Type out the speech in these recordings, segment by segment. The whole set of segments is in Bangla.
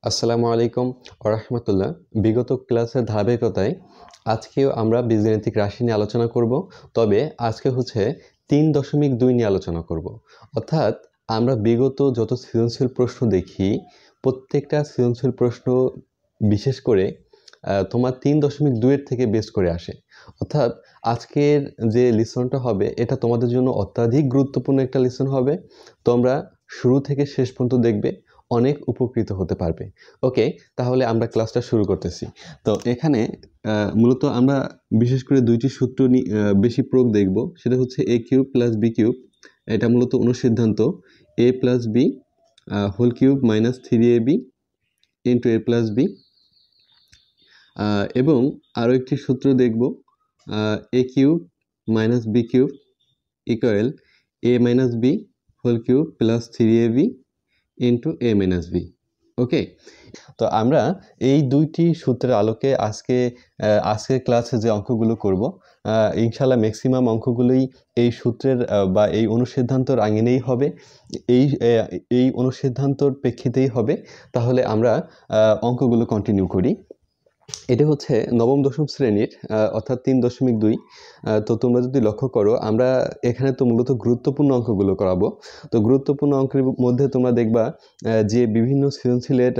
আসসালামু আলাইকুম ওয়া রাহমাতুল্লাহ। বিগত ক্লাসের ধারাবাহিকতায় আজকেও আমরা বীজগাণিতিক রাশি নিয়ে আলোচনা করব। তবে আজকে হচ্ছে 3.2 নিয়ে আলোচনা করব। অর্থাৎ আমরা বিগত যত সৃজনশীল প্রশ্ন দেখি, প্রত্যেকটা সৃজনশীল প্রশ্ন বিশেষ করে তোমার 3.2 এর থেকে বেস করে আসে। অর্থাৎ আজকের যে লিসনটা হবে এটা তোমাদের জন্য অত্যাধিক গুরুত্বপূর্ণ একটা লিসন হবে। তোমরা শুরু থেকে শেষ পর্যন্ত দেখবে, অনেক উপকৃত হতে পারবে। ওকে, তাহলে আমরা ক্লাসটা শুরু করতেছি। তো এখানে মূলত আমরা বিশেষ করে দুইটি সূত্র বেশি প্রয়োগ দেখব। সেটা হচ্ছে a cube plus b cube. এটা মূলত অনুসিদ্ধান্ত a plus b whole cube minus 3ab into a plus b। এবং আরও একটি সূত্র দেখব a cube minus b cube equal a minus b whole cube plus 3ab into a minus b। Okay, তো আমরা এই দুইটি সূত্রের আলোকে আজকের ক্লাসে যে অঙ্কগুলো করব, ইনশাল্লাহ ম্যাক্সিমাম অঙ্কগুলোই এই সূত্রের বা এই অনুসিদ্ধান্তর আঙিনেই হবে, এই অনুসিদ্ধান্তর প্রেক্ষিতেই হবে। তাহলে আমরা অঙ্কগুলো কন্টিনিউ করি। এটা হচ্ছে নবম দশম শ্রেণীর অর্থাৎ 3.2। তো তোমরা যদি লক্ষ্য করো, আমরা এখানে তো মূলত গুরুত্বপূর্ণ অঙ্কগুলো করাবো। তো গুরুত্বপূর্ণ অঙ্কের মধ্যে তোমরা দেখবা যে বিভিন্ন সৃজনশীলের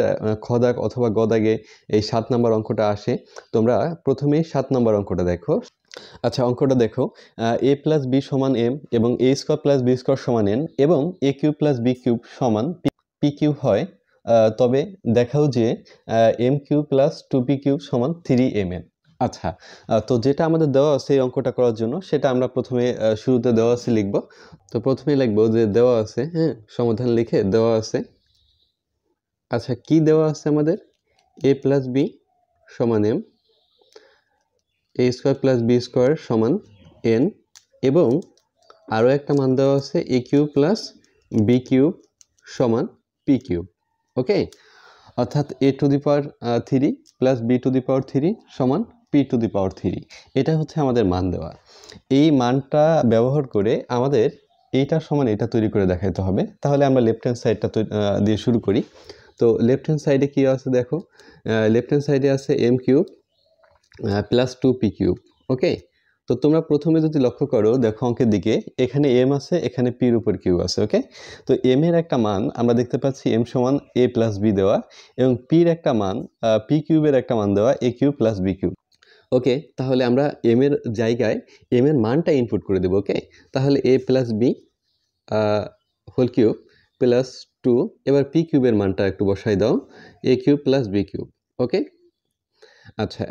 খ দাগ অথবা গ দাগে এই 7 নম্বর অঙ্কটা আসে। তোমরা প্রথমেই 7 নম্বর অঙ্কটা দেখো। আচ্ছা, অঙ্কটা দেখো, a প্লাস বি সমান এম এবং a square plus B square সমান এন এবং a cube plus B cube সমান পি কিউব হয়। তবে দেখাও যে M cube plus 2p cube সমান 3mn। আচ্ছা, তো যেটা আমাদের দেওয়া আছে এই অঙ্কটা করার জন্য, সেটা আমরা প্রথমে শুরুতে দেওয়া আছে লিখব। তো প্রথমে লিখবো যে দেওয়া আছে, হ্যাঁ, সমাধান লিখে দেওয়া আছে। আচ্ছা, কি দেওয়া আছে আমাদের? a প্লাস বি সমান M, a square plus B square সমান এন এবং আরও একটা মান দেওয়া আছে a cube plus B cube সমান পি কিউব। ওকে, অর্থাৎ a to the power 3 plus b to the power 3 সমান p টু দি পাওয়ার 3। এটা হচ্ছে আমাদের মান দেওয়া। এই মানটা ব্যবহার করে আমাদের এইটার সমান এটা তৈরি করে দেখাইতে হবে। তাহলে আমরা লেফট হ্যান্ড সাইডটা দিয়ে শুরু করি। তো লেফট হ্যান্ড সাইডে কী আছে দেখো, লেফট হ্যান্ড সাইডে আছে M cube plus 2p cube. Okay, তো তোমরা প্রথমে যদি লক্ষ্য করো, দেখো অঙ্কের দিকে এখানে এম আছে, এখানে পির উপর কিউব আছে। ওকে, তো এম এর একটা মান আমরা দেখতে পাচ্ছি এম সমান a প্লাস বি দেওয়া এবং পির একটা মান পি কিউবের একটা মান দেওয়া a cube plus B cube. Okay, তাহলে আমরা এম এর জায়গায় এম এর মানটা ইনপুট করে দেবো। ওকে, তাহলে a plus B whole cube plus 2, এবার পি কিউবের মানটা একটু বসাই দাও, a cube plus B cube. Okay, আচ্ছা,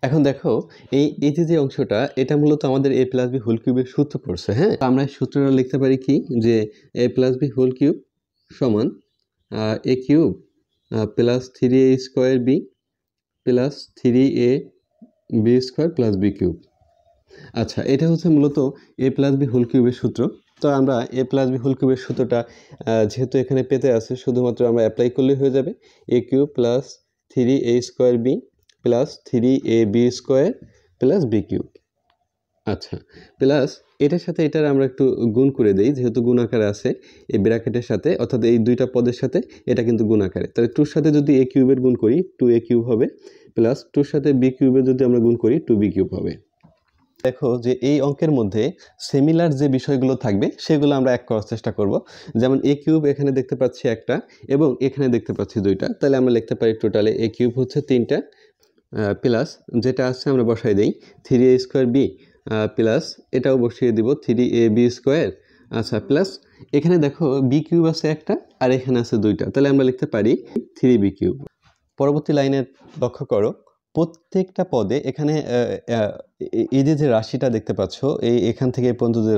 এখন দেখো এই যে অংশটা, এটা মূলত আমাদের a প্লাস বি হোল কিউবের সূত্র করছে। হ্যাঁ, আমরা সূত্রটা লিখতে পারি কি, যে a plus B whole cube সমান a cube plus 3a square b plus 3a b square plus B cube. আচ্ছা, এটা হচ্ছে মূলত a প্লাস বি হোল কিউবের সূত্র। তো আমরা a প্লাস বি হোল কিউবের সূত্রটা যেহেতু এখানে পেতে আছে, শুধুমাত্র আমরা অ্যাপ্লাই করলেই হয়ে যাবে। a cube plus 3a square b plus 3ab square plus B cube. আচ্ছা, প্লাস এটার সাথে এটার আমরা একটু গুণ করে দেই, যেহেতু গুণ আকারে আছে এই ব্র্যাকেটের সাথে, অর্থাৎ এই দুইটা পদের সাথে এটা কিন্তু গুণ আকারে। তাহলে টুর সাথে যদি a কিউবের গুণ করি 2a কিউব হবে, প্লাস টুর সাথে b কিউবের যদি আমরা গুণ করি 2b কিউব হবে। দেখো যে এই অঙ্কের মধ্যে সিমিলার যে বিষয়গুলো থাকবে সেগুলো আমরা এক করার চেষ্টা করব। যেমন a কিউব এখানে দেখতে পাচ্ছি একটা এবং এখানে দেখতে পাচ্ছি দুইটা, তাহলে আমরা লিখতে পারি টোটালে a কিউব হচ্ছে 3টা প্লাস যেটা আছে আমরা বসাই দেই 3a স্কোয়ার বি প্লাস এটাও বসিয়ে দিব 3ab স্কোয়ার। আচ্ছা, প্লাস এখানে দেখো বি কিউব আছে একটা আর এখানে আছে দুইটা, তাহলে আমরা লিখতে পারি 3b কিউব। পরবর্তী লাইনে লক্ষ্য করো, প্রত্যেকটা পদে এখানে এই যে রাশিটা দেখতে পাচ্ছ, এখান থেকে এই পর্যন্ত যে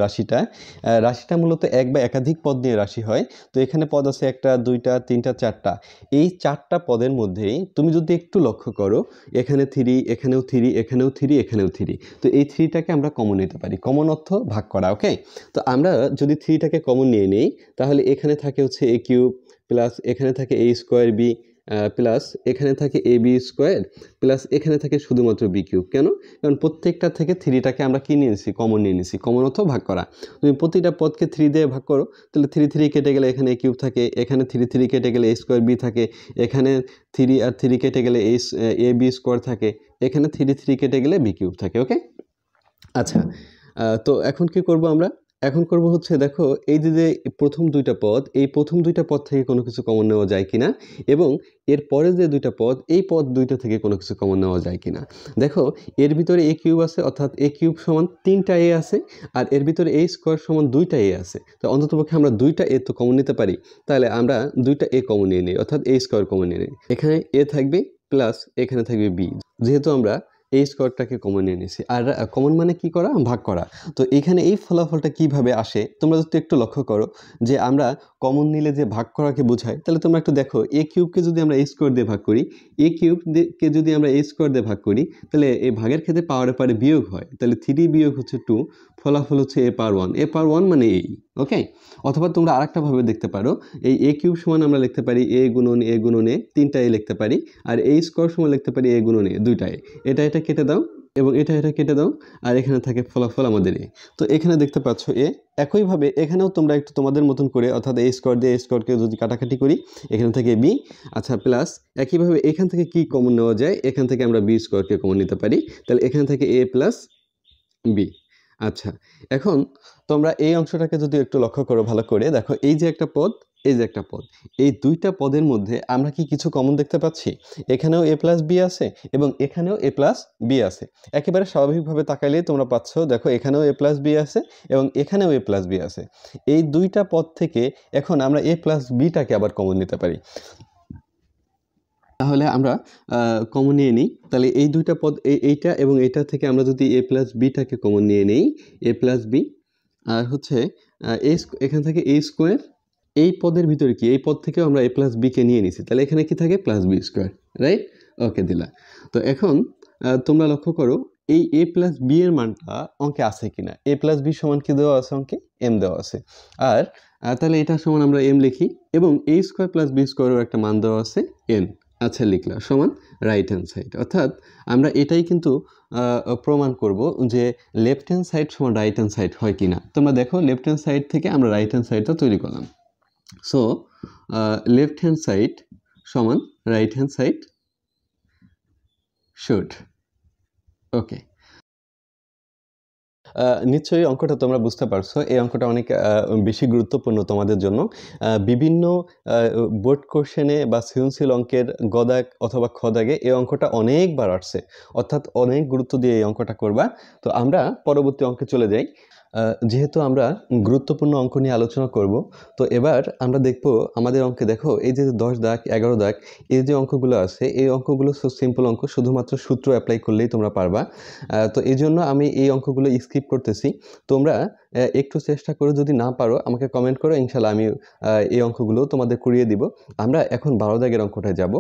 রাশিটা মূলত এক বা একাধিক পদ নিয়ে রাশি হয়। তো এখানে পদ আছে একটা, দুইটা, তিনটা, চারটা। এই চারটা পদের মধ্যেই তুমি যদি একটু লক্ষ্য করো, এখানে 3, এখানেও 3, এখানেও 3, এখানেও 3। তো এই 3টাকে আমরা কমন নিতে পারি। কমন অর্থ ভাগ করা। ওকে, তো আমরা যদি 3টাকে কমন নিয়ে নিই, তাহলে এখানে থাকে হচ্ছে a কিউব প্লাস এখানে থাকে a স্কোয়ার বি প্লাস এখানে থাকে এ বি স্কোয়ার প্লাস এখানে থাকে শুধুমাত্র বি কিউব। কেন? কারণ প্রত্যেকটা থেকে থ্রিটাকে আমরা কী নিয়ে নিছি, কমন নিয়ে নিছি। কমন অর্থ ভাগ করা। তুমি প্রতিটা পদকে 3 দিয়ে ভাগ করো, তাহলে 3 কেটে গেলে এখানে এ কিউব থাকে, এখানে 3 কেটে গেলে এ স্কোয়ার বি থাকে, এখানে 3 আর 3 কেটে গেলে এ বি স্কোয়ার থাকে, এখানে 3 কেটে গেলে বি কিউব থাকে। ওকে, আচ্ছা, তো এখন কি করব আমরা? এখন করব হচ্ছে দেখো এই যে প্রথম দুইটা পদ, এই প্রথম দুইটা পদ থেকে কোনো কিছু কমন নেওয়া যায় কিনা, এবং এর পরে যে দুইটা পদ, এই পদ দুইটা থেকে কোনো কিছু কমন নেওয়া যায় কিনা। দেখো এর ভিতরে এ কিউব আছে, অর্থাৎ এ কিউব সমান 3টা এ আছে, আর এর ভিতরে এ স্কোয়ার সমান 2টা এ আছে। তো অন্ততপক্ষে আমরা 2টা এ তো কমন নিতে পারি, তাহলে আমরা 2টা এ কমন নিয়ে নিই, অর্থাৎ এ স্কোয়ার কমন নিয়ে নিই। এখানে এ থাকবে প্লাস এখানে থাকবে বি, যেহেতু আমরা এই স্কোয়ারটাকে কমন নিয়ে নিয়েছি। আর কমন মানে কি করা? ভাগ করা। তো এখানে এই ফলাফলটা কিভাবে আসে তোমরা যদি একটু লক্ষ্য করো, যে আমরা কমন নিলে যে ভাগ করাকে বোঝায়, তাহলে তোমরা একটু দেখো এ কিউবকে যদি আমরা এ স্কোয়ার দিয়ে ভাগ করি, এ কিউবকে যদি আমরা এ স্কোয়ার দিয়ে ভাগ করি, তাহলে এই ভাগের ক্ষেত্রে পাওয়ারে পারে বিয়োগ হয়, তাহলে 3 বিয়োগ হচ্ছে 2, ফলাফল হচ্ছে এ পাওয়ার 1। এ পাওয়ার 1 মানে এই। ওকে, অথবা তোমরা আরেকটা ভাবে দেখতে পারো, এই এ কিউব সমান আমরা লিখতে পারি এ গুণন এ গুণন এ, 3টা এ লিখতে পারি, আর এ স্কোয়ার সমান লিখতে পারি এ গুণন এ, 2টা এ। এটা কেটে দাও এবং এটা কেটে দাও, আর এখানে থাকে ফলাফল আমাদের এ। তো এখানে দেখতে পাচ্ছ এ। একইভাবে এখানেও তোমরা একটু তোমাদের মতন করে, অর্থাৎ এ স্কোয়ার দিয়ে এ স্কোয়ারকে যদি কাটাকাটি করি, এখানে থেকে বি। আচ্ছা, প্লাস একইভাবে এখান থেকে কি কমন নেওয়া যায়? এখান থেকে আমরা বি স্কোয়ারকে কমন নিতে পারি, তাহলে এখানে থেকে এ প্লাস বি। আচ্ছা, এখন তোমরা এই অংশটাকে যদি একটু লক্ষ্য করো ভালো করে, দেখো এই যে একটা পদ, এই যে একটা পদ, এই দুইটা পদের মধ্যে আমরা কি কিছু কমন দেখতে পাচ্ছি? এখানেও এ প্লাস বি আছে এবং এখানেও এ প্লাস বি আছে। একেবারে স্বাভাবিকভাবে তাকাইলেই তোমরা পাচ্ছ, দেখো এখানেও এ প্লাস বি আছে এবং এখানেও এ প্লাস বি আছে। এই দুইটা পদ থেকে এখন আমরা এ প্লাস বিটাকে আবার কমন নিতে পারি। তাহলে আমরা কমন নিয়ে নিই, তাহলে এই দুইটা পদ, এইটা এবং এইটা থেকে আমরা যদি এ প্লাস বিটাকে কমন নিয়ে নিই, এ প্লাস বি, আর হচ্ছে এখান থেকে এ স্কোয়ার, এই পদের ভিতরে কি, এই পদ থেকেও আমরা এ প্লাস বিকে নিয়ে নিছি, তাহলে এখানে কি থাকে? Plus B square, right? Okay, দিলা। তো এখন তোমরা লক্ষ্য করো এই এ প্লাস বি এর মানটা অঙ্কে আছে কিনা। এ প্লাস বি সমান কি দেওয়া আছে অঙ্কে? এম দেওয়া আছে। আর তাহলে এটা সমান আমরা এম লিখি, এবং এ স্কোয়ার প্লাস বি স্কোয়ারের একটা মান দেওয়া আছে এন। আচ্ছা, লিখলাম সমান রাইট হ্যান্ড সাইড। অর্থাৎ আমরা এটাই কিন্তু প্রমাণ করব যে লেফট হ্যান্ড সাইড সমান রাইট হ্যান্ড সাইড হয় কিনা। তোমরা দেখো লেফট হ্যান্ড সাইড থেকে আমরা রাইট হ্যান্ড সাইডটা তৈরি করলাম। সো লেফট হ্যান্ড সাইড সমান রাইট হ্যান্ড সাইড শুড। ওকে, নিশ্চয়ই অঙ্কটা তোমরা বুঝতে পারছো। এই অঙ্কটা অনেক বেশি গুরুত্বপূর্ণ তোমাদের জন্য। বিভিন্ন বোর্ড কোশ্চেনে বা সৃজনশীল অঙ্কের গ দাগ অথবা খ দাগে এই অঙ্কটা অনেকবার আসছে, অর্থাৎ অনেক গুরুত্ব দিয়ে এই অঙ্কটা করবা। তো আমরা পরবর্তী অঙ্কে চলে যাই। যেহেতু আমরা গুরুত্বপূর্ণ অঙ্ক নিয়ে আলোচনা করব, তো এবার আমরা দেখব আমাদের অঙ্কে, দেখো এই যে 10 দাগ 11 দাগ এই যে অঙ্কগুলো আছে, এই অঙ্কগুলো সিম্পল অঙ্ক, শুধুমাত্র সূত্র অ্যাপ্লাই করলেই তোমরা পারবা। তো এই জন্য আমি এই অঙ্কগুলো স্কিপ করতেছি। তোমরা একটু চেষ্টা করে, যদি না পারো আমাকে কমেন্ট করো, ইনশাল্লাহ আমি এই অঙ্কগুলো তোমাদের করিয়ে দিব। আমরা এখন 12 দাগের অঙ্কটায় যাব।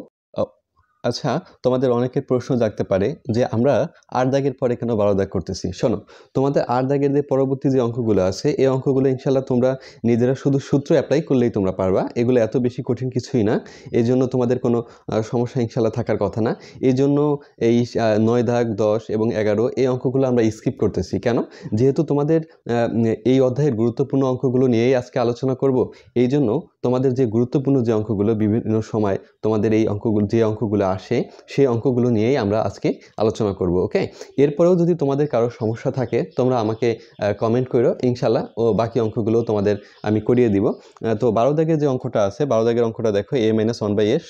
আচ্ছা, তোমাদের অনেকের প্রশ্ন জাগতে পারে যে আমরা 8 দাগের পরে কেন 12 দাগ করতেছি। শোনো, তোমাদের 8 দাগের যে পরবর্তী যে অঙ্কগুলো আছে, এই অঙ্কগুলো ইনশাল্লাহ তোমরা নিজেরা শুধু সূত্র অ্যাপ্লাই করলেই তোমরা পারবা। এগুলো এত বেশি কঠিন কিছুই না, এই জন্য তোমাদের কোনো সমস্যা ইনশাল্লাহ থাকার কথা না। এই জন্য এই 9 দাগ 10 এবং 11 এই অঙ্কগুলো আমরা স্কিপ করতেছি। কেন? যেহেতু তোমাদের এই অধ্যায়ের গুরুত্বপূর্ণ অঙ্কগুলো নিয়েই আজকে আলোচনা করব, এই জন্য তোমাদের যে গুরুত্বপূর্ণ যে অঙ্কগুলো বিভিন্ন সময় তোমাদের এই অঙ্কগুলো, যে অঙ্কগুলো আসে, সেই অঙ্কগুলো নিয়েই আমরা আজকে আলোচনা করব। ওকে, এরপরেও যদি তোমাদের কারো সমস্যা থাকে তোমরা আমাকে কমেন্ট করো, ইনশাল্লাহ ও বাকি অঙ্কগুলো তোমাদের আমি করিয়ে দিব। তো 12 দাগের যে অঙ্কটা আছে, 12 দাগের অঙ্কটা দেখো a - 1/a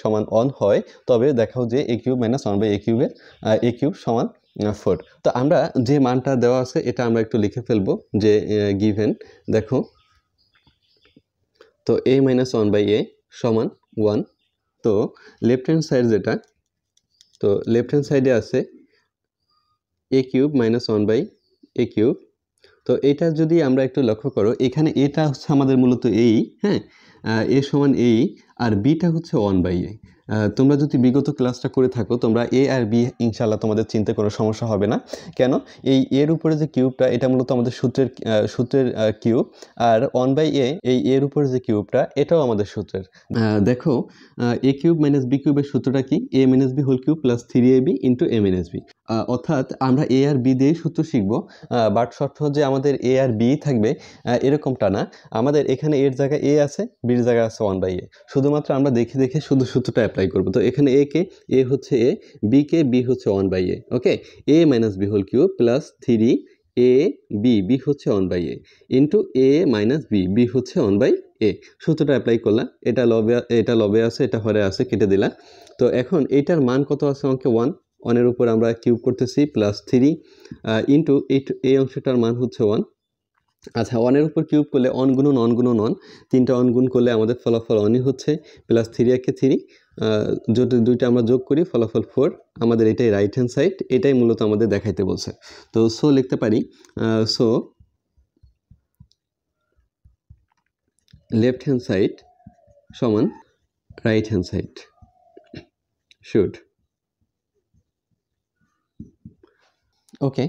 সমান 1 হয়, তবে দেখাও যে a কিউব - 1/a কিউবের a কিউব সমান 4। তো আমরা যে মানটা দেওয়া আছে এটা আমরা একটু লিখে ফেলবো, যে গিভেন, দেখো তো a - 1/a সমান 1। তো লেফট হ্যান্ড সাইড যেটা, তো লেফট হ্যান্ড সাইডে আছে a কিউব - 1/a কিউব। তো এটা যদি আমরা একটু লক্ষ্য করো, এখানে এটা হচ্ছে আমাদের মূলত এই, হ্যাঁ, a সমান এই, আর বিটা হচ্ছে 1/a। তোমরা যদি বিগত ক্লাসটা করে থাকো তোমরা এ আর বি ইনশাল্লাহ তোমাদের চিনতে কোনো সমস্যা হবে না। কেন, এই এর উপরে যে কিউবটা এটা মূলত আমাদের সূত্রের কিউব, আর 1/a এই এর উপরে যে কিউবটা এটাও আমাদের সূত্রের। দেখো, এ কিউব মাইনাস বি কিউবের সূত্রটা কি? A minus B whole cube plus 3ab into A minus B. অর্থাৎ আমরা এ আর বি দিয়েই সূত্র শিখব, বাট শর্ত যে আমাদের এ আর বি থাকবে এরকমটা না। আমাদের এখানে এর জায়গায় এ আছে, বির জায়গায় আছে 1/a। শুধুমাত্র আমরা দেখে দেখে শুধু সূত্রটা অ্যাপ্লাই করব। তো এখানে এ হচ্ছে এ, বি হচ্ছে 1/a। Okay, A minus B whole cube plus 3a B হচ্ছে 1/a into A minus B হচ্ছে 1/a। সূত্রটা অ্যাপ্লাই করলাম, এটা লবে আছে, এটা হরে আছে, কেটে দিলাম। তো এখন এইটার মান কত আছে অঙ্কে? 1 এর উপর আমরা কিউব করতেছি প্লাস 3 ইন্টু এই অংশটার মান হচ্ছে 1। আচ্ছা, 1 এর উপর কিউব করলে 1 গুণন 1 গুণন 1, 3টা 1 গুণ করলে আমাদের ফলাফল 1ই হচ্ছে, প্লাস 3 একে 3, যদি দুইটা আমরা যোগ করি ফলাফল 4। আমাদের এটাই রাইট হ্যান্ড সাইড, এটাই মূলত আমাদের দেখাইতে বলছে। তো লিখতে পারি, লেফট হ্যান্ড সাইড সমান রাইট হ্যান্ড সাইড শুড। ওকে,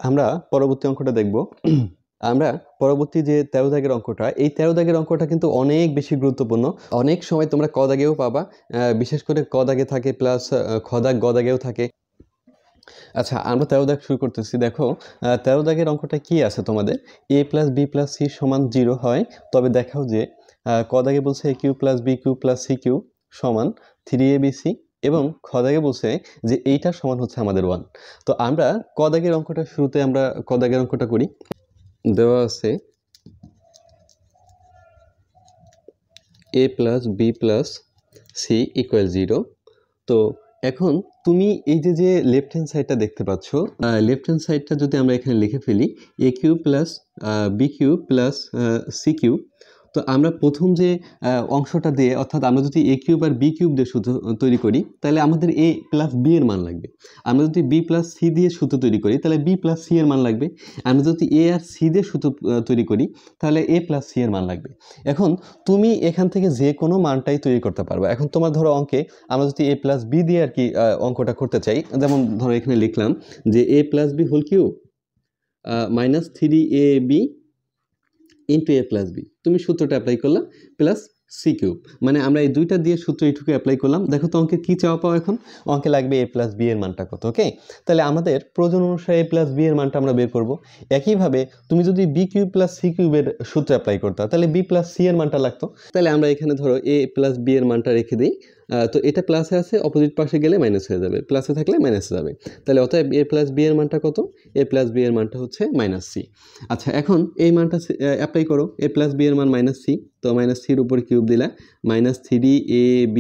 আমরা পরবর্তী অঙ্কটা দেখব। আমরা পরবর্তী যে 13 দাগের অঙ্কটা, এই 13 দাগের অঙ্কটা কিন্তু অনেক বেশি গুরুত্বপূর্ণ। অনেক সময় তোমরা ক দাগেও পাবা, বিশেষ করে ক দাগে থাকে প্লাস খ দাগ গ দাগেও থাকে। আচ্ছা, আমরা 13 দাগ শুরু করতেছি। দেখো, 13 দাগের অঙ্কটা কি আছে তোমাদের? a plus b plus c সমান 0 হয়, তবে দেখাও যে ক দাগে বলছে a cube plus B cube plus C cube সমান 3abc, এবং খ দাগে বলছে যে এইটা সমান হচ্ছে আমাদের 1। তো আমরা ক দাগের অঙ্কটা শুরুতে আমরা ক দাগের অঙ্কটা করি। দেওয়া আছে a plus b plus c equal 0। তো এখন তুমি এই যে লেফট হ্যান্ড সাইডটা দেখতে পাচ্ছ, লেফট হ্যান্ড সাইডটা যদি আমরা এখানে লিখে ফেলি A cube plus B cube plus C cube. তো আমরা প্রথম যে অংশটা দিয়ে, অর্থাৎ আমরা যদি এ কিউব আর বি কিউব দিয়ে সূত্র তৈরি করি তাহলে আমাদের এ প্লাস বি এর মান লাগবে। আমরা যদি বি প্লাস সি দিয়ে সূত্র তৈরি করি তাহলে বি প্লাস সি এর মান লাগবে। আমরা যদি এ আর সি দিয়ে সূত্র তৈরি করি তাহলে এ প্লাস সি এর মান লাগবে। এখন তুমি এখান থেকে যে কোনো মানটাই তৈরি করতে পারবে। এখন তোমার ধরো অঙ্কে আমরা যদি এ প্লাস বি দিয়ে আর কি অঙ্কটা করতে চাই, যেমন ধরো এখানে লিখলাম যে A plus B whole cube minus 3ab into A plus B. তুমি সূত্রটা অ্যাপ্লাই করলা প্লাস সি কিউব, মানে আমরা এই দুইটা দিয়ে সূত্র এইটুকু অ্যাপ্লাই করলাম। দেখো তো অঙ্কে কী চাওয়া পাও? এখন অঙ্কে লাগবে এ প্লাস বি এর মানটা কত। ওকে, তাহলে আমাদের প্রয়োজন অনুসারে এ প্লাস বি এর মানটা আমরা বের করব। একইভাবে তুমি যদি বি কিউব প্লাস সি কিউবের সূত্র অ্যাপ্লাই করতে তাহলে বি প্লাস সি এর মানটা লাগতো। তাহলে আমরা এখানে ধরো এ প্লাস বি এর মানটা রেখে দিই। তো এটা প্লাসে আছে, অপোজিট পাশে গেলে মাইনাস হয়ে যাবে, প্লাসে থাকলে মাইনাসে যাবে। তাহলে অতএব এ প্লাস বি এর মানটা কত? এ প্লাস বি এর মানটা হচ্ছে মাইনাস সি। আচ্ছা, এখন এই মানটা অ্যাপ্লাই করো, এ প্লাস বি এর মান মাইনাস সি। তো মাইনাস সির উপর কিউব দিলা, মাইনাস 3ab।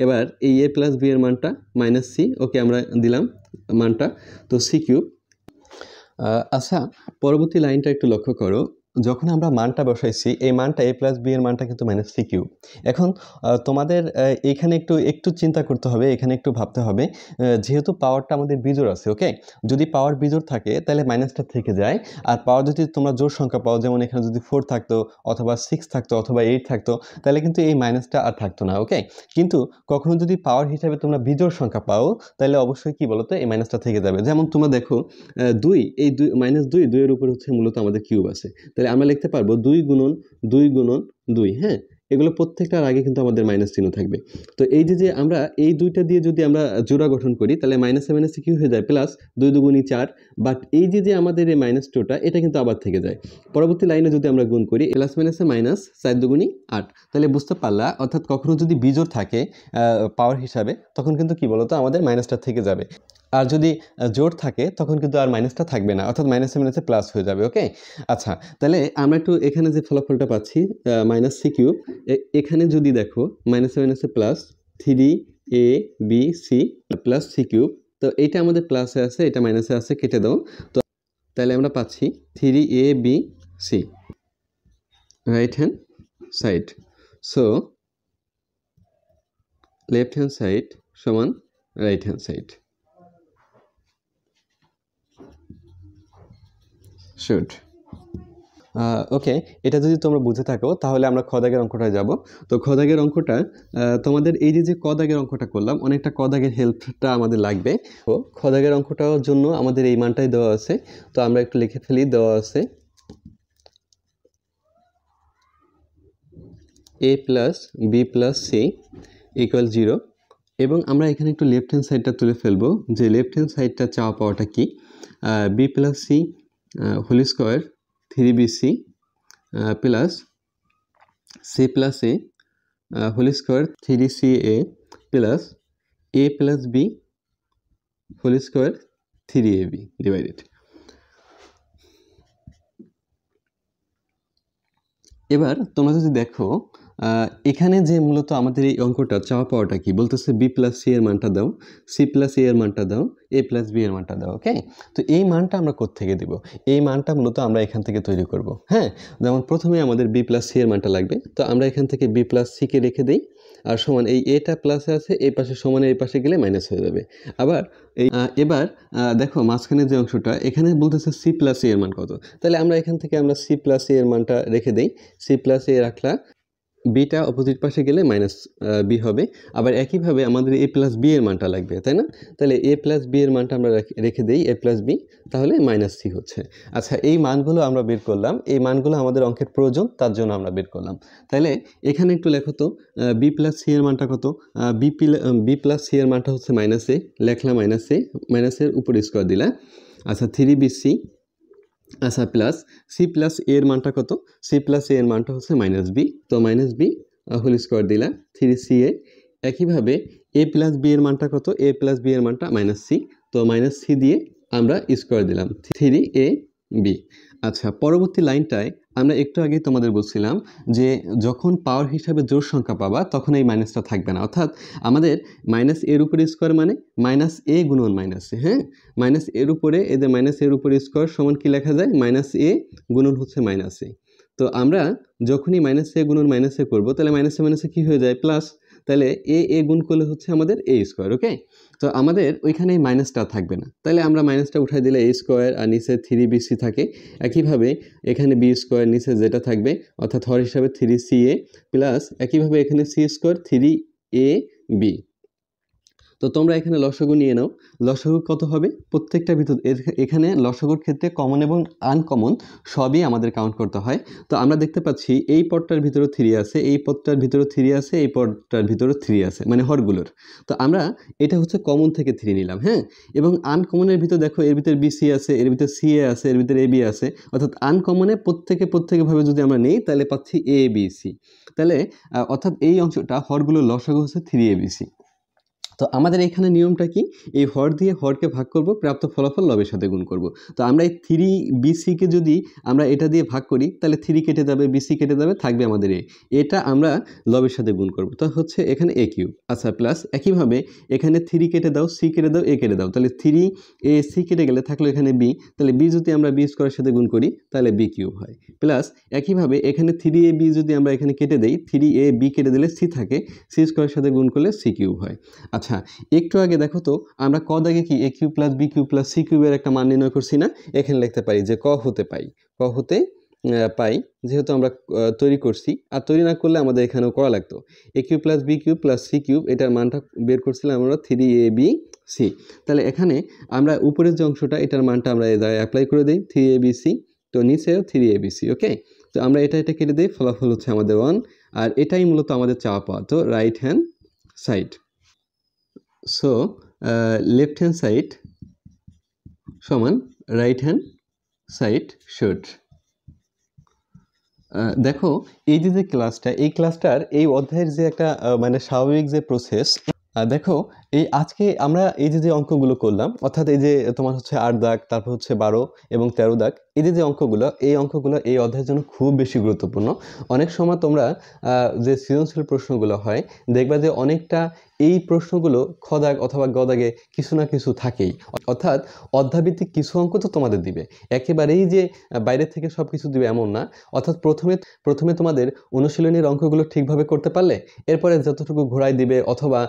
এবার এই এ প্লাস বি এর মানটা মাইনাস সি, ওকে আমরা দিলাম মানটা, তো সি কিউব। আচ্ছা, পরবর্তী লাইনটা একটু লক্ষ্য করো, যখন আমরা মানটা বসাইছি এই মানটা এ প্লাস বি এর মানটা কিন্তু মাইনাস সি কিউব। এখন তোমাদের এখানে একটু চিন্তা করতে হবে, এখানে একটু ভাবতে হবে, যেহেতু পাওয়ারটা আমাদের বিজোড় আছে। ওকে, যদি পাওয়ার বিজোড় থাকে তাহলে মাইনাসটা থেকে যায়, আর পাওয়ার যদি তোমরা জোড় সংখ্যা পাও, যেমন এখানে যদি 4 থাকতো অথবা 6 থাকতো অথবা 8 থাকতো তাহলে কিন্তু এই মাইনাসটা আর থাকতো না। ওকে, কিন্তু কখনো যদি পাওয়ার হিসাবে তোমরা বিজোড় সংখ্যা পাও তাহলে অবশ্যই কি বলতো, এই মাইনাসটা থেকে যাবে। যেমন তোমরা দেখো 2, এই মাইনাস 2 এর উপর হচ্ছে মূলত আমাদের কিউব আছে, তাহলে আমরা লিখতে পারবো 2 গুণন 2 গুণন 2। হ্যাঁ, এগুলো প্রত্যেকটার আগে কিন্তু আমাদের মাইনাস চিহ্ন থাকবে। তো এই যে আমরা এই দুইটা দিয়ে যদি আমরা জোড়া গঠন করি তাহলে মাইনাসে মাইনাসে কি হয়ে যায়, প্লাস 2 দুগুণী 4। বাট এই যে আমাদের এই মাইনাস 2টা এটা কিন্তু আবার থেকে যায়। পরবর্তী লাইনে যদি আমরা গুণ করি প্লাস মাইনাসে মাইনাস 4 দুগুণী 8, তাহলে বুঝতে পারলা, অর্থাৎ কখনো যদি বিজোড় থাকে পাওয়ার হিসাবে তখন কিন্তু কি বলতো আমাদের মাইনাসটা থেকে যাবে, আর যদি জোড় থাকে তখন কিন্তু আর মাইনাসটা থাকবে না, অর্থাৎ মাইনাসে মাইনাসে প্লাস হয়ে যাবে। ওকে, আচ্ছা, তাহলে আমরা একটু এখানে যে ফলাফলটা পাচ্ছি মাইনাস সি কিউব, এখানে যদি দেখো মাইনাসে মাইনাসে plus 3abc plus C cube. তো এইটা আমাদের প্লাসে আছে, এটা মাইনাসে আছে, কেটে দাও। তো তাহলে আমরা পাচ্ছি 3abc right hand side. So left hand side সমান রাইট হ্যান্ড সাইড শুড। ওকে, এটা যদি তোমরা বুঝে থাকো তাহলে আমরা খ দাগের অঙ্কটা যাব। তো খ দাগের অঙ্কটা তোমাদের এই যে ক দাগের অঙ্কটা করলাম, অনেকটা ক দাগের হেল্পটা আমাদের লাগবে। তো খ দাগের অঙ্কটার জন্য আমাদের এই মানটাই দেওয়া আছে, তো আমরা একটু লিখে ফেলি। দেওয়া আছে a plus b plus c equal 0, এবং আমরা এখানে একটু লেফট হ্যান্ড সাইডটা তুলে ফেলবো, যে লেফট হ্যান্ড সাইডটা চাওয়া পাওয়াটা কি, B plus C whole square 3bc plus C plus A whole square 3ca plus A plus B whole square 3ab divided. এবার তোমরা যদি দেখো এখানে যে মূলত আমাদের এই অঙ্কটা চাওয়া পাওয়াটা কি বলতেছে, বি প্লাস সি এর মানটা দাও, সি প্লাস এ এর মানটা দাও, এ প্লাস বি এর মানটা দাও। ওকে, তো এই মানটা আমরা কোত্থেকে দেব? এই মানটা মূলত আমরা এখান থেকে তৈরি করব। হ্যাঁ, যেমন প্রথমে আমাদের বি প্লাস সি এর মানটা লাগবে, তো আমরা এখান থেকে বি প্লাস সিকে রেখে দিই, আর সমান এই এটা প্লাসে আছে, এই পাশে সমানে এই পাশে গেলে মাইনাস হয়ে যাবে। আবার এই এবার দেখো মাঝখানে যে অংশটা এখানে বলতেছে সি প্লাস এ এর মান কত, তাহলে আমরা এখান থেকে আমরা সি প্লাস এ এর মানটা রেখে দিই। সি প্লাস এ রাখলা, বিটা অপোজিট পাশে গেলে মাইনাস বি হবে। আবার একইভাবে আমাদের এ প্লাস বি এর মানটা লাগবে, তাই না? তাহলে এ প্লাস বি এর মানটা আমরা রেখে দিই এ প্লাস বি, তাহলে মাইনাস সি হচ্ছে। আচ্ছা, এই মানগুলো আমরা বের করলাম, এই মানগুলো আমাদের অঙ্কের প্রয়োজন, তার জন্য আমরা বের করলাম। তাহলে এখানে একটু লেখো তো বি প্লাস সি এর মানটা কত? বি প্লাস সি এর মানটা হচ্ছে মাইনাস এ, লেখলাম মাইনাস এ, মাইনাসের উপর স্কোয়ার দিলা। আচ্ছা, 3bc আচ্ছা প্লাস সি প্লাস এ এর মানটা কত? সি প্লাস এ এর মানটা হচ্ছে মাইনাস বি, তো মাইনাস বি হোল স্কোয়ার দিলা 3ca। একইভাবে এ প্লাস বি এর মানটা কত? এ প্লাস বি এর মানটা মাইনাস সি, তো মাইনাস সি দিয়ে আমরা স্কোয়ার দিলাম 3ab। আচ্ছা, পরবর্তী লাইনটায় আমরা একটু আগেই তোমাদের বলছিলাম যে যখন পাওয়ার হিসাবে জোড় সংখ্যা পাবা তখন এই মাইনাসটা থাকবে না, অর্থাৎ আমাদের মাইনাস এর উপরে স্কোয়ার মানে মাইনাস এ গুণন মাইনাস এ। হ্যাঁ, মাইনাস এর উপরে এদের মাইনাস এর উপরে স্কোয়ার সমান কি লেখা যায়? মাইনাস এ গুণন হচ্ছে মাইনাস এ। তো আমরা যখনই মাইনাস এ গুণন মাইনাস এ করবো তাহলে মাইনাসে মাইনাসে কি হয়ে যায়? প্লাস। তাহলে এ গুণ করলে হচ্ছে আমাদের এ স্কোয়ার। ওকে, তো আমাদের ওইখানে মাইনাসটা থাকবে না, তাহলে আমরা মাইনাসটা উঠাই দিলে এ স্কোয়ার আর নিচে 3bc থাকে। একইভাবে এখানে বি স্কোয়ার নিচে যেটা থাকবে অর্থাৎ হর হিসাবে 3ca প্লাস একইভাবে এখানে সি স্কোয়ার 3ab। তো তোমরা এখানে লসাগু নিয়ে নাও, লসাগু কত হবে? প্রত্যেকটা ভিতর এখানে লসাগুর ক্ষেত্রে কমন এবং আনকমন সবই আমাদের কাউন্ট করতে হয়। তো আমরা দেখতে পাচ্ছি এই পদটার ভিতরে 3 আছে, এই পদটার ভিতরে 3 আছে, এই পদটার ভিতরে 3 আছে, মানে হরগুলোর। তো আমরা এটা হচ্ছে কমন থেকে 3 নিলাম। হ্যাঁ, এবং আনকমনের ভিতর দেখো এর ভিতরে বিসি আছে, এর ভিতরে সিএ আছে, এর ভিতরে এবি আছে, অর্থাৎ আনকমনে প্রত্যেকভাবে যদি আমরা নেই তাহলে পাচ্ছি এ বি সি। তাহলে অর্থাৎ এই অংশটা হরগুলোর লসাগু হচ্ছে 3abc। তো আমাদের এখানে নিয়মটা কি? এই হর দিয়ে হরকে ভাগ করব, প্রাপ্ত ফলাফল লবের সাথে গুণ করব। তো আমরা এই 3bc-কে যদি আমরা এটা দিয়ে ভাগ করি তাহলে 3 কেটে যাবে, বিসি কেটে যাবে, থাকবে আমাদের এটা আমরা লবের সাথে গুণ করব, তো হচ্ছে এখানে a কিউব। আচ্ছা, প্লাস একইভাবে এখানে 3 কেটে দাও, সি কেটে দাও, এ কেটে দাও, তাহলে 3ac কেটে গেলে থাকলো এখানে বি, তাহলে বি যদি আমরা বি স্কোয়ারের সাথে গুণ করি তাহলে বি কিউব হয়। প্লাস একইভাবে এখানে 3ab যদি আমরা এখানে কেটে দেই, 3ab কেটে দিলে সি থাকে, সি স্কোয়ারের সাথে গুণ করলে সি কিউব হয়। আচ্ছা, একটু আগে দেখো তো আমরা ক দাগে কি A cube plus B cube plus C কিউবের একটা মান নির্ণয় করছি না? এখানে লিখতে পারি যে ক হতে পাই, যেহেতু আমরা তৈরি করছি, আর তৈরি না করলে আমাদের এখানেও করা লাগতো। A cube plus B cube plus C cube, এটার মানটা বের করছিলাম আমরা 3abc। তাহলে এখানে আমরা উপরের যে অংশটা এটার মানটা আমরা এই জায়গায় অ্যাপ্লাই করে দিই 3abc, তো নিচেও 3abc। ওকে, তো আমরা এটা কেটে দিই, ফলাফল হচ্ছে আমাদের 1, আর এটাই মূলত আমাদের চাওয়া পাওয়া। তো right hand side, so left hand side সমান রাইট হ্যান্ড সাইড শুড। দেখো এই যে ক্লাসটা, এই ক্লাসটার এই অধ্যায়ের যে একটা মানে স্বাভাবিক যে প্রসেস, দেখো এই আজকে আমরা এই যে অঙ্কগুলো করলাম, অর্থাৎ এই যে তোমার হচ্ছে 8 দাগ, তারপর হচ্ছে 12 এবং 13 দাগ, এই যে অঙ্কগুলো এই অধ্যায়ের জন্য খুব বেশি গুরুত্বপূর্ণ। অনেক সময় তোমরা যে সৃজনশীল প্রশ্নগুলো হয় দেখবা যে অনেকটা এই প্রশ্নগুলো খ দাগ অথবা গ দাগে কিছু না কিছু থাকেই, অর্থাৎ অধ্যায়ভিত্তিক কিছু অঙ্ক তো তোমাদের দিবে, একেবারেই যে বাইরে থেকে সব কিছু দিবে এমন না। অর্থাৎ প্রথমে তোমাদের অনুশীলনীর অঙ্কগুলো ঠিকভাবে করতে পারলে এরপরে যতটুকু ঘোরায় দিবে অথবা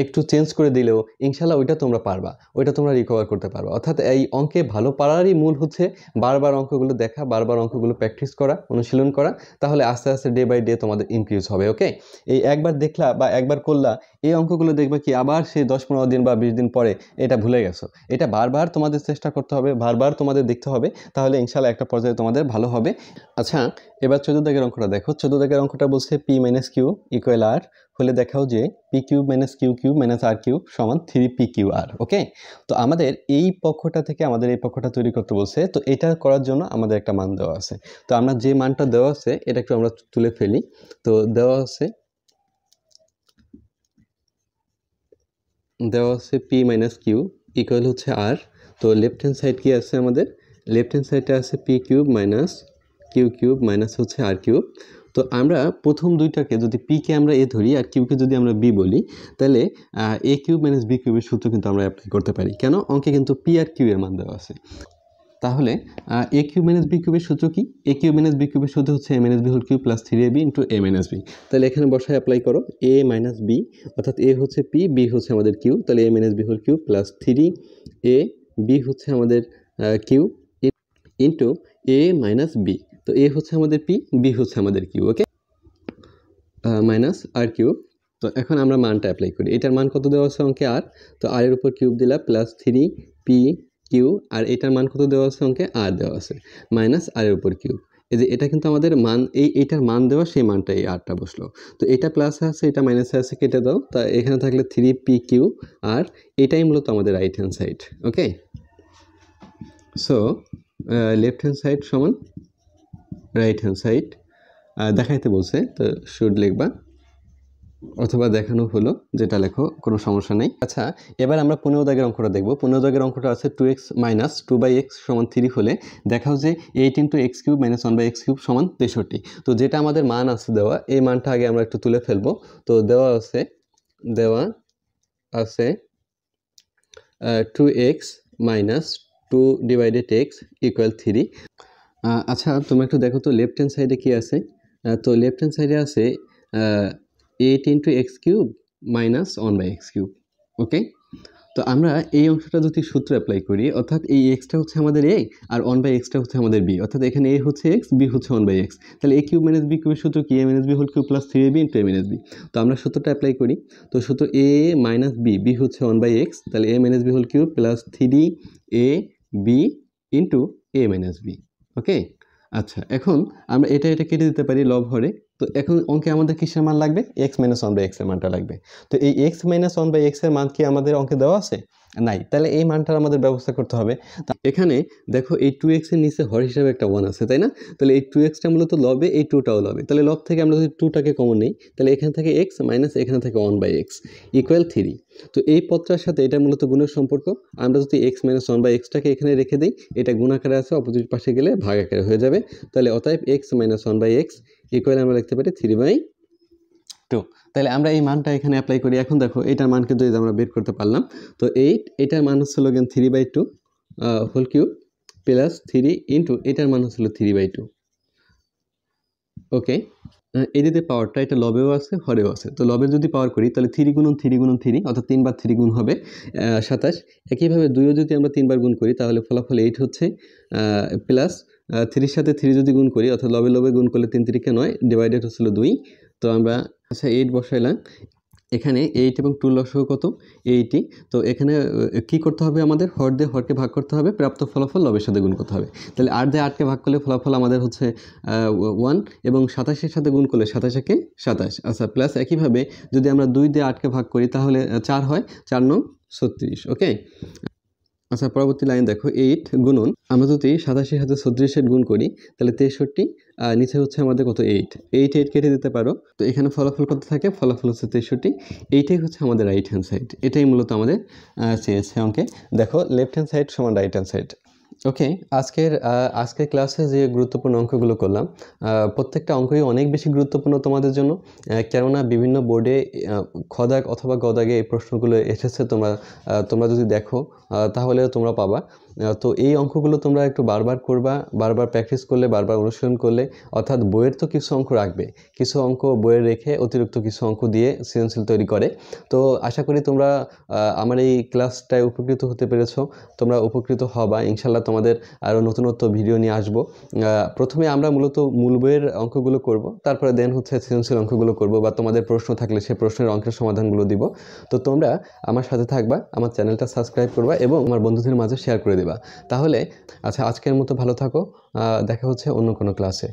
একটু চেঞ্জ করে দিলেও ইনশাল্লাহ ওইটা তোমরা পারবা, ওইটা তোমরা রিকভার করতে পারবা। অর্থাৎ এই অঙ্কে ভালো পারারই মূল হচ্ছে বারবার অঙ্কগুলো দেখা, বারবার অঙ্কগুলো প্র্যাকটিস করা, অনুশীলন করা, তাহলে আস্তে আস্তে ডে বাই ডে তোমাদের ইনক্রিজ হবে। ওকে, এই একবার দেখলা বা একবার করলা এই অঙ্কগুলো দেখবে কি আবার সেই 10-15 দিন বা 20 দিন পরে এটা ভুলে গেছো। এটা বারবার তোমাদের চেষ্টা করতে হবে, বারবার তোমাদের দেখতে হবে, তাহলে ইনশাল্লাহ একটা পর্যায়ে তোমাদের ভালো হবে। আচ্ছা, এবার 14 দাগের অঙ্কটা দেখো। 14 দাগের অঙ্কটা বলছে p - q = r হলে দেখাও যে p³ - q³ - r³ সমান 3pqr। ওকে, তো আমাদের এই পক্ষটা থেকে আমাদের এই পক্ষটা তৈরি করতে বলছে, তো এটা করার জন্য আমাদের একটা মান দেওয়া আছে। তো আমরা যে মানটা দেওয়া আছে এটা একটু আমরা তুলে ফেলি। তো দেওয়া আছে p - q ইকুয়াল হচ্ছে r। তো লেফট হ্যান্ড সাইড কি আছে আমাদের? লেফট হ্যান্ড সাইডে আছে p³ - q³ হচ্ছে r³। তো আমরা প্রথম দুইটাকে যদি p কে আমরা a ধরি আর q কে যদি আমরা b বলি, তাহলে a³ - b³ এর সূত্র কিন্তু আমরা অ্যাপ্লাই করতে পারি। কেন? অঙ্কে কিন্তু p আর q এর মান দেওয়া আছে। তাহলে a³ - b³ এর সূত্র কি? a³ - b³ এর সূত্র হচ্ছে a - b whole cube plus 3ab into a - b। তাহলে এখানে বসায় অ্যাপ্লাই করো a - b, অর্থাৎ a হচ্ছে p, b হচ্ছে আমাদের q, তাহলে a - b whole cube plus 3ab হচ্ছে আমাদের q ইন্টু a - b। তো a হচ্ছে আমাদের p, b হচ্ছে আমাদের q। ওকে, মাইনাস আর কিউব। তো এখন আমরা মানটা অ্যাপ্লাই করি। এটার মান কত দেওয়া আছে অঙ্কে? আর, তো আর এর উপর কিউব দিলা প্লাস 3p q, আর এটার মান কত দেওয়া আছে অঙ্কে? আর দেওয়া আছে মাইনাস আর এর উপর কিউব। এই যে এটা কিন্তু আমাদের মান, এইটার মান দেওয়া, সেই মানটা এই আরটা বসলো। তো এটা প্লাসে আছে, এটা মাইনাসে আছে, কেটে দাও। তা এখানে থাকলে 3pq, আর এটাই মূলত আমাদের রাইট হ্যান্ড সাইড। ওকে, সো লেফট হ্যান্ড সাইড সমান রাইট হ্যান্ড সাইড দেখাইতে বলছে, তো শুড লিখবা অথবা দেখানো হলো, যেটা লেখো, কোনো সমস্যা নেই। আচ্ছা, এবার আমরা 15 দাগের অঙ্কটা দেখব। 15 দাগের অঙ্কটা আছে 2x - 2/x সমান 3 হলে দেখাও যে 8 × x³ - 1/x³ সমান 63। তো যেটা আমাদের মান আছে দেওয়া, এই মানটা আগে আমরা একটু তুলে ফেলবো। তো দেওয়া আছে 2x - 2/x = 3। আচ্ছা, তুমি একটু দেখো তো লেফট হ্যান্ড সাইডে কি আছে। তো লেফট হ্যান্ড সাইডে আছে 8 × x³ - 1/x³। ওকে, তো আমরা এই অংশটা যদি সূত্র অ্যাপ্লাই করি, অর্থাৎ এই এক্সটা হচ্ছে আমাদের a আর 1/xটা হচ্ছে আমাদের b, অর্থাৎ এখানে a হচ্ছে x, b হচ্ছে 1/x, তাহলে a³ - b³ এর সূত্র কি? a - b whole cube plus 3ab into a - b। তো আমরা সূত্রটা অ্যাপ্লাই করি। তো সূত্র a - b, b হচ্ছে 1/x, তাহলে a - b whole cube plus 3ab into a - b। Okay, আচ্ছা, এখন আমরা এটা কেটে দিতে পারি লব হরে। তো এখন অঙ্কে আমাদের কিসের মান লাগবে? x - 1/x এর মানটা লাগবে। তো এই x - 1/x এর মান কি আমাদের অঙ্কে দেওয়া আছে? নাই। তাহলে এই মানটার আমাদের ব্যবস্থা করতে হবে। এখানে দেখো এই 2x এর নিচে হর হিসাবে একটা 1 আছে, তাই না? তাহলে এই 2xটা মূলত লবে, এই 2টাও লবে। তাহলে লব থেকে আমরা যদি 2টাকে কমন নেই, তাহলে এখান থেকে x মাইনাস এখানে থেকে 1/x ইকুয়াল 3। তো এই পদটার সাথে এটা মূলত গুণের সম্পর্ক। আমরা যদি x - 1/xটাকে এখানে রেখে দিই, এটা গুণ আকারে আছে, অপোজিট পাশে গেলে ভাগ আকারে হয়ে যাবে। তাহলে অতএব x - 1/x ইকুয়াল আমরা লিখতে পারি 3/2। তাহলে আমরা এই মানটা এখানে অ্যাপ্লাই করি। এখন দেখো এটার মান কিন্তু আমরা বের করতে পারলাম। তো এটার মান হচ্ছিল 3/2 হোল কিউব প্লাস 3 ইন্টু এটার মান হচ্ছিল 3/2। ওকে, এই যে পাওয়ারটা, এটা লবেও আছে, হরেও আছে। তো লবের যদি পাওয়ার করি, তাহলে 3 × 3 × 3, অর্থাৎ 3 বার 3 গুণ হবে 27। একইভাবে 2ও যদি আমরা 3 বার গুণ করি, তাহলে ফলাফল 8 হচ্ছে, প্লাস 3-র সাথে 3 যদি গুণ করি, অর্থাৎ লবে গুণ করলে 3 × 3 = 9, ডিভাইডেড হচ্ছিল 2। তো আমরা আচ্ছা 8 বসাইলাম। এখানে 8 এবং 2 লসগু কত? 80। তো এখানে কি করতে হবে? আমাদের হর দিয়ে হরকে ভাগ করতে হবে, প্রাপ্ত ফলাফল লবের সাথে গুণ করতে হবে। তাহলে 8 দিয়ে 8কে ভাগ করলে ফলাফল আমাদের হচ্ছে 1, এবং 27-এর সাথে গুণ করলে 27 একে 27। আচ্ছা, প্লাস একইভাবে যদি আমরা 2 দিয়ে 8কে ভাগ করি, তাহলে 4 হয়, 4 9 36। ওকে, আচ্ছা, পরবর্তী লাইন দেখো 8 গুণন, আমরা যদি 87-এর সাথে 36 গুণ করি, তাহলে 63, আর নিচে হচ্ছে আমাদের কত? 8 কেটে দিতে পারো। তো এখানে ফলাফল কত থাকে? ফলাফল হচ্ছে 63। এইটাই হচ্ছে আমাদের রাইট হ্যান্ড সাইড। এটাই মূলত আমাদের চেয়েছে অঙ্কে। দেখো লেফট হ্যান্ড সাইড সমান রাইট হ্যান্ড সাইড, ওকে, আজকের ক্লাসে যে গুরুত্বপূর্ণ অঙ্কগুলো করলাম, প্রত্যেকটা অঙ্কই অনেক বেশি গুরুত্বপূর্ণ তোমাদের জন্য, কেননা বিভিন্ন বোর্ডে খ দাগ অথবা গ দাগে এই প্রশ্নগুলো এসেছে। তোমরা যদি দেখো তাহলে তোমরা পাবা। তো এই অঙ্কগুলো তোমরা একটু বারবার করবা, বারবার প্র্যাকটিস করলে, বারবার অনুশীলন করলে, অর্থাৎ বইয়ের তো কিছু অঙ্ক রাখবে, কিছু অঙ্ক বইয়ে রেখে অতিরিক্ত কিছু অঙ্ক দিয়ে সৃজনশীল তৈরি করে। তো আশা করি তোমরা আমার এই ক্লাসটায় উপকৃত হতে পেরেছো, তোমরা উপকৃত হবা ইনশাল্লাহ। তোমাদের আরও নতুনত্ব ভিডিও নিয়ে আসবো। প্রথমে আমরা মূলত মূল বইয়ের অঙ্কগুলো করব, তারপরে দেন হচ্ছে সৃজনশীল অঙ্কগুলো করব, বা তোমাদের প্রশ্ন থাকলে সে প্রশ্নের অঙ্কের সমাধানগুলো দিব। তো তোমরা আমার সাথে থাকবা, আমার চ্যানেলটা সাবস্ক্রাইব করবা এবং আমার বন্ধুদের মাঝে শেয়ার করে দেবা। তাহলে আচ্ছা, আজকের মতো ভালো থাকো। দেখা হচ্ছে অন্য কোনো ক্লাসে।